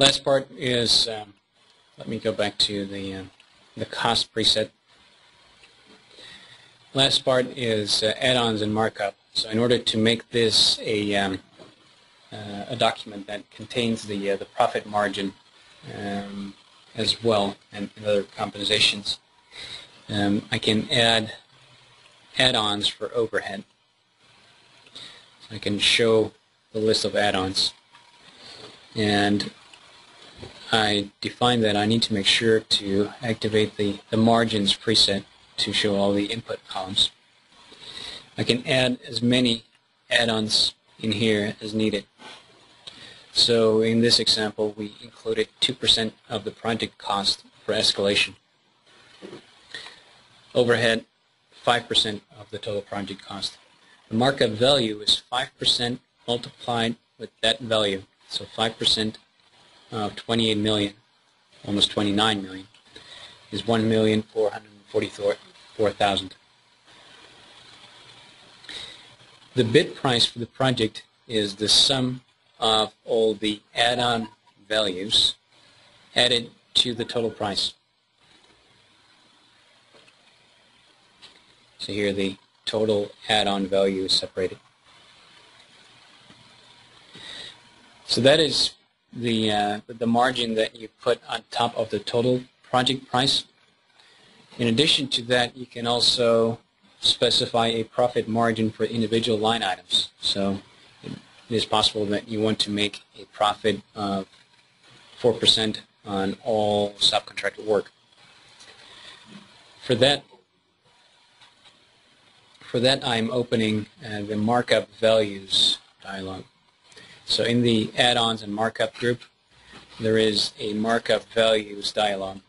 Last part is, let me go back to the cost preset. Last part is add-ons and markup. So in order to make this a document that contains the profit margin as well and other compensations, I can add add-ons for overhead. So I can show the list of add-ons, and I define that I need to make sure to activate the margins preset to show all the input columns. I can add as many add-ons in here as needed. So in this example, we included 2% of the project cost for escalation. Overhead, 5% of the total project cost. The markup value is 5% multiplied with that value. So 5% of 28 million, almost 29 million, is 1,444,000. The bid price for the project is the sum of all the add-on values added to the total price. So here the total add-on value is separated. So that is the margin that you put on top of the total project price. In addition to that, you can also specify a profit margin for individual line items. So it is possible that you want to make a profit of 4% on all subcontractor work. For that I'm opening the markup values dialog. So in the add-ons and markup group, there is a markup values dialog.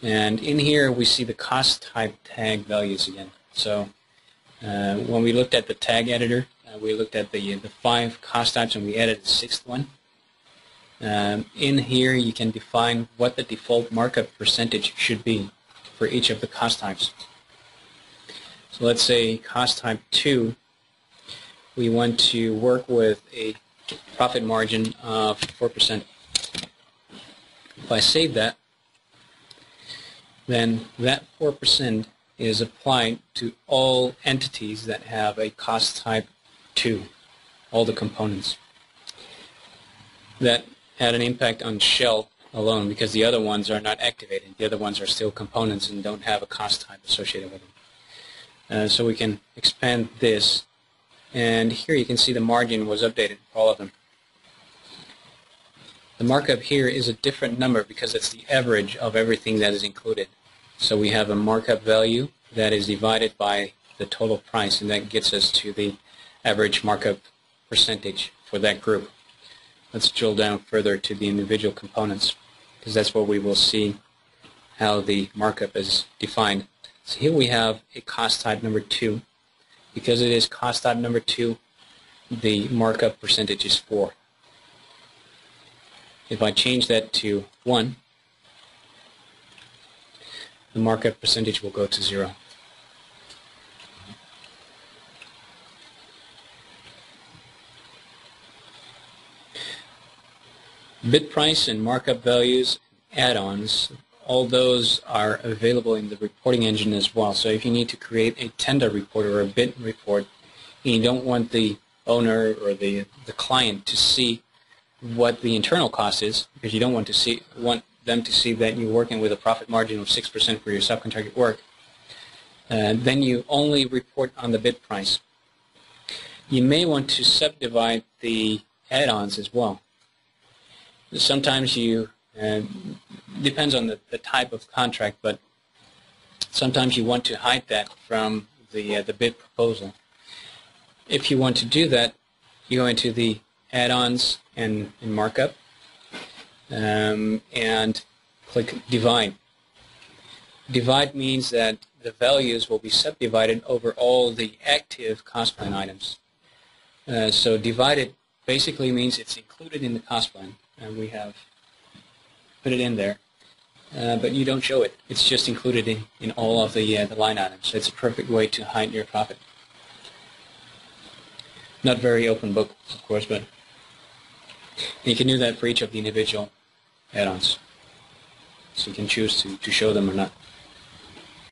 And in here we see the cost type tag values again. So when we looked at the tag editor, we looked at the 5 cost types and we added a 6th one. In here you can define what the default markup percentage should be for each of the cost types. So let's say cost type 2, we want to work with a profit margin of 4%. If I save that, then that 4% is applied to all entities that have a cost type 2, all the components. That had an impact on shell alone because the other ones are not activated. The other ones are still components and don't have a cost type associated with them. So we can expand this, and here you can see the margin was updated for all of them. The markup here is a different number because it's the average of everything that is included. So we have a markup value that is divided by the total price, and that gets us to the average markup percentage for that group. Let's drill down further to the individual components, because that's where we will see how the markup is defined. So here we have a cost type number 2. Because it is cost type number 2, the markup percentage is 4. If I change that to 1, the markup percentage will go to 0. Bid price and markup values, add-ons, all those are available in the reporting engine as well. So if you need to create a tender report or a bid report, and you don't want the owner or the client to see what the internal cost is, because you don't want them to see that you're working with a profit margin of 6% for your subcontracted work, then you only report on the bid price. You may want to subdivide the add-ons as well. Sometimes you depends on the type of contract, but sometimes you want to hide that from the bid proposal. If you want to do that, you go into the add-ons and markup and click divide. Divide means that the values will be subdivided over all the active cost plan items. So divided basically means it's included in the cost plan, and we have put it in there, but you don't show it. It's just included in all of the line items. So it's a perfect way to hide your profit. Not very open book, of course, but And you can do that for each of the individual add-ons. So you can choose to show them or not.